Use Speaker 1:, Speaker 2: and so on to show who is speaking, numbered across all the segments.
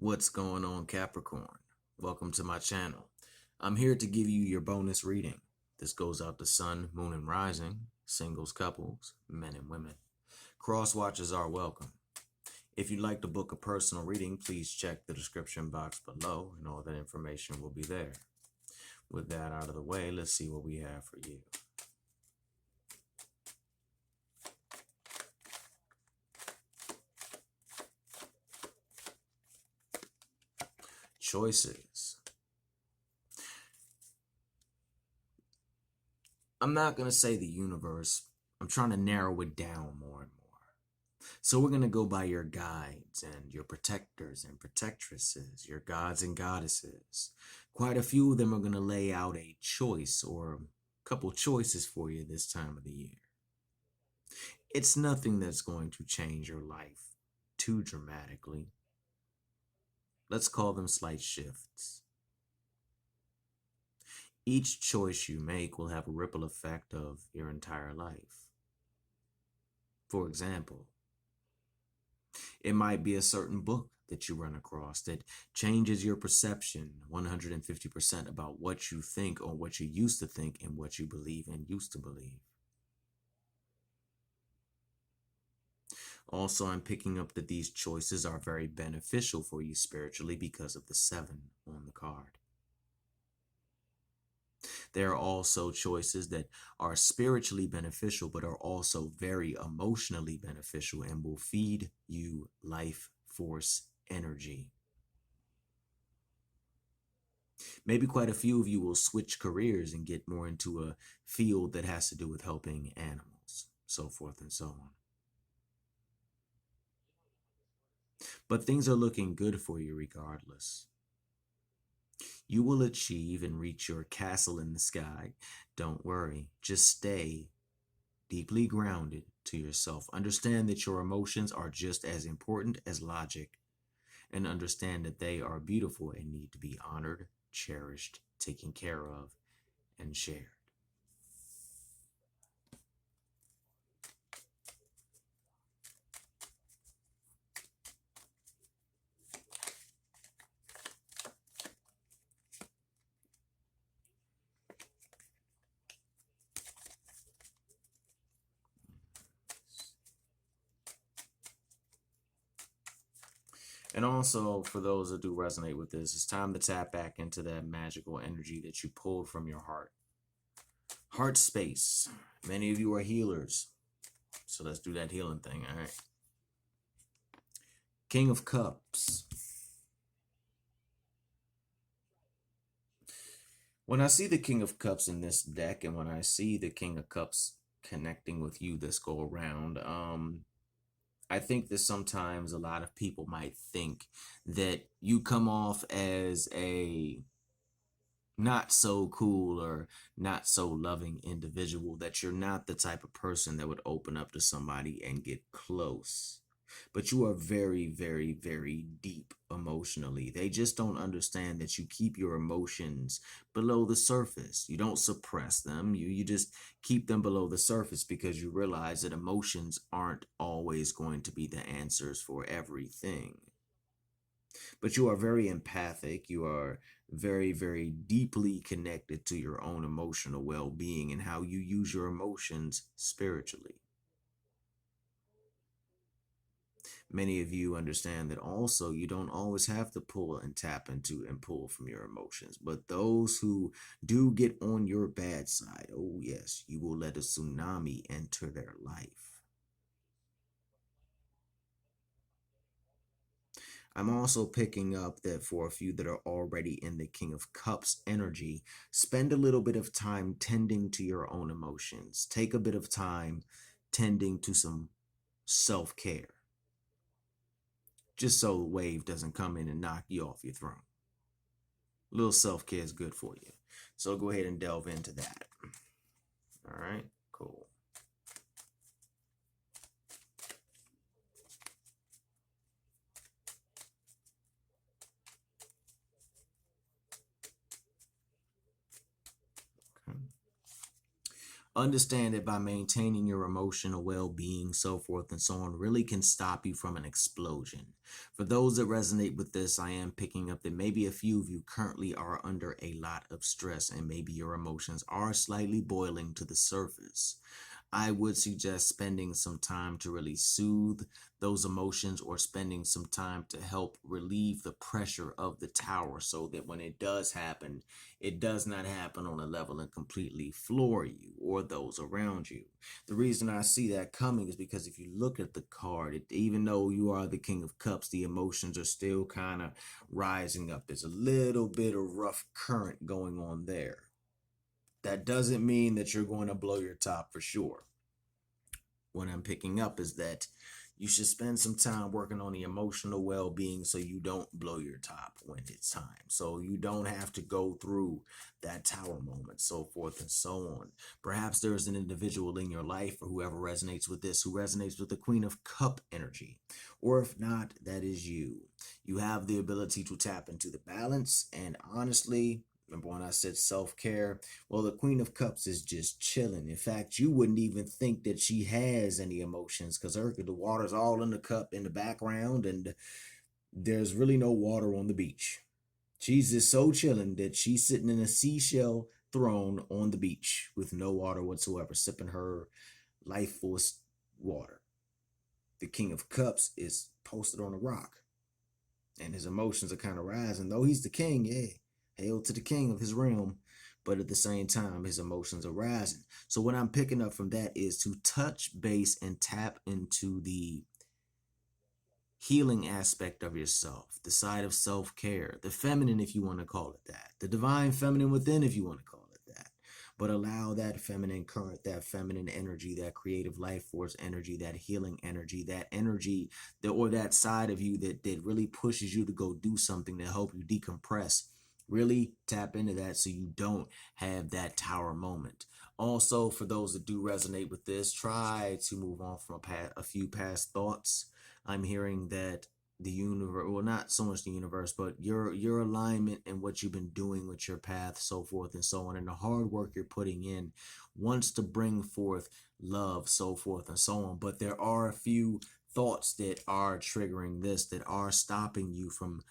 Speaker 1: What's going on, Capricorn? Welcome to my channel. I'm here to give you your bonus reading. This goes out to Sun, Moon, and Rising, singles, couples, men and women. Cross watchers are welcome. If you'd like to book a personal reading, please check the description box below and all that information will be there. With that out of the way, let's see what we have for you. Choices. I'm not going to say the universe. I'm trying to narrow it down more and more. So we're going to go by your guides and your protectors and protectresses, your gods and goddesses. Quite a few of them are going to lay out a choice or a couple choices for you this time of the year. It's nothing that's going to change your life too dramatically. Let's call them slight shifts. Each choice you make will have a ripple effect of your entire life. For example, it might be a certain book that you run across that changes your perception 150% about what you think or what you used to think and what you believe and used to believe. Also, I'm picking up that these choices are very beneficial for you spiritually because of the 7 on the card. There are also choices that are spiritually beneficial, but are also very emotionally beneficial and will feed you life force energy. Maybe quite a few of you will switch careers and get more into a field that has to do with helping animals, so forth and so on. But things are looking good for you regardless. You will achieve and reach your castle in the sky. Don't worry, just stay deeply grounded to yourself. Understand that your emotions are just as important as logic, and understand that they are beautiful and need to be honored, cherished, taken care of, and shared. And also, for those that do resonate with this, it's time to tap back into that magical energy that you pulled from your heart. Heart space. Many of you are healers. So let's do that healing thing, all right? King of Cups. When I see the King of Cups in this deck, and when I see the King of Cups connecting with you this go around, I think that sometimes a lot of people might think that you come off as a not so cool or not so loving individual, that you're not the type of person that would open up to somebody and get close. But you are very, very, very deep emotionally. They just don't understand that you keep your emotions below the surface. You don't suppress them. You just keep them below the surface because you realize that emotions aren't always going to be the answers for everything. But you are very empathic. You are very, very deeply connected to your own emotional well-being and how you use your emotions spiritually. Many of you understand that also you don't always have to pull and tap into and pull from your emotions. But those who do get on your bad side, oh yes, you will let a tsunami enter their life. I'm also picking up that for a few that are already in the King of Cups energy, spend a little bit of time tending to your own emotions. Take a bit of time tending to some self-care, just so the wave doesn't come in and knock you off your throne. A little self-care is good for you. So go ahead and delve into that. All right, cool. Okay. Understand that by maintaining your emotional well-being, so forth and so on, really can stop you from an explosion. For those that resonate with this, I am picking up that maybe a few of you currently are under a lot of stress and maybe your emotions are slightly boiling to the surface. I would suggest spending some time to really soothe those emotions, or spending some time to help relieve the pressure of the tower, so that when it does happen, it does not happen on a level and completely floor you or those around you. The reason I see that coming is because if you look at the card, even though you are the King of Cups, the emotions are still kind of rising up. There's a little bit of rough current going on there. That doesn't mean that you're going to blow your top for sure. What I'm picking up is that you should spend some time working on the emotional well-being so you don't blow your top when it's time. So you don't have to go through that tower moment, so forth and so on. Perhaps there's an individual in your life, or whoever resonates with this, who resonates with the Queen of Cup energy. Or if not, that is you. You have the ability to tap into the balance, and honestly, remember when I said self-care? Well, the Queen of Cups is just chilling. In fact, you wouldn't even think that she has any emotions, because the water's all in the cup in the background, and there's really no water on the beach. She's just so chilling that she's sitting in a seashell throne on the beach with no water whatsoever, sipping her life force water. The King of Cups is posted on a rock, and his emotions are kind of rising. Though he's the king, yeah, hail to the king of his realm, but at the same time, his emotions are rising. So what I'm picking up from that is to touch base and tap into the healing aspect of yourself, the side of self-care, the feminine, if you want to call it that, the divine feminine within, if you want to call it that. But allow that feminine current, that feminine energy, that creative life force energy, that healing energy, that energy that, or that side of you that really pushes you to go do something to help you decompress. Really tap into that so you don't have that tower moment. Also, for those that do resonate with this, try to move on from a few past thoughts. I'm hearing that the universe, well, not so much the universe, but your alignment and what you've been doing with your path, so forth and so on, and the hard work you're putting in wants to bring forth love, so forth and so on. But there are a few thoughts that are triggering this, that are stopping you from,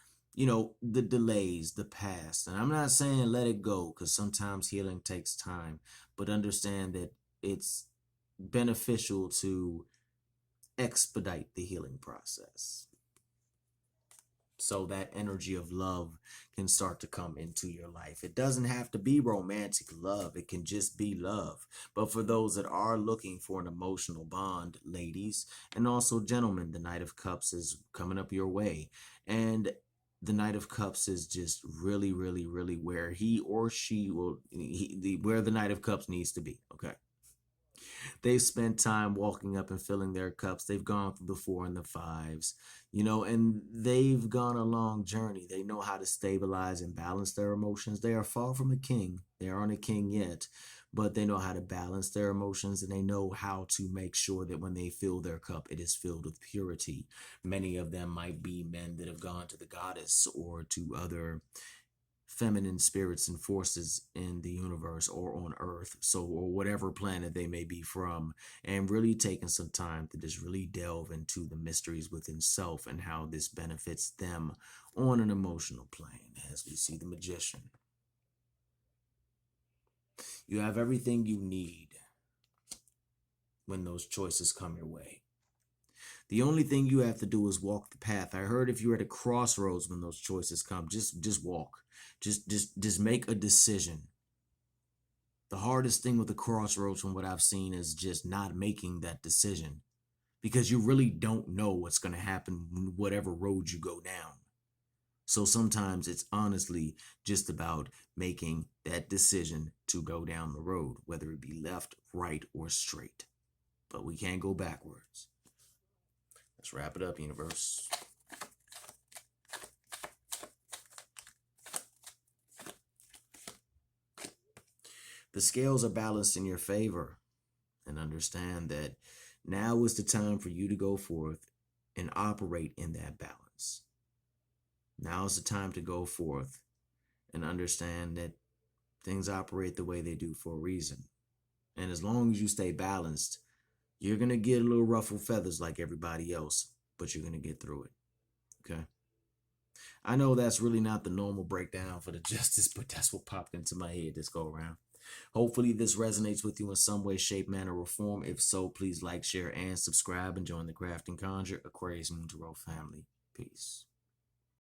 Speaker 1: the delays, the past. And I'm not saying let it go, because sometimes healing takes time, but understand that it's beneficial to expedite the healing process, so that energy of love can start to come into your life. It doesn't have to be romantic love, it can just be love. But for those that are looking for an emotional bond, ladies, and also gentlemen, the Knight of Cups is coming up your way. And the Knight of Cups is just really, really, really where he or she will, where the Knight of Cups needs to be. Okay. They've spent time walking up and filling their cups. They've gone through the four and the fives, and they've gone a long journey. They know how to stabilize and balance their emotions. They are far from a king. They aren't a king yet, but they know how to balance their emotions, and they know how to make sure that when they fill their cup, it is filled with purity. Many of them might be men that have gone to the goddess or to other feminine spirits and forces in the universe or on earth, so, or whatever planet they may be from, and really taking some time to just really delve into the mysteries within self and how this benefits them on an emotional plane. As we see the Magician, you have everything you need when those choices come your way. The only thing you have to do is walk the path. I heard if you're at a crossroads when those choices come, just walk. Just make a decision. The hardest thing with the crossroads, from what I've seen, is just not making that decision, because you really don't know what's going to happen whatever road you go down. So sometimes it's honestly just about making that decision to go down the road, whether it be left, right, or straight. But we can't go backwards. Let's wrap it up, universe. The scales are balanced in your favor, and understand that now is the time for you to go forth and operate in that balance. Now is the time to go forth and understand that things operate the way they do for a reason. And as long as you stay balanced, you're going to get a little ruffled feathers like everybody else, but you're going to get through it. Okay. I know that's really not the normal breakdown for the justice, but that's what popped into my head this go around. Hopefully, this resonates with you in some way, shape, manner, or form. If so, please like, share, and subscribe, and join the Craft and Conjure Aquarius Moon Tarot family. Peace.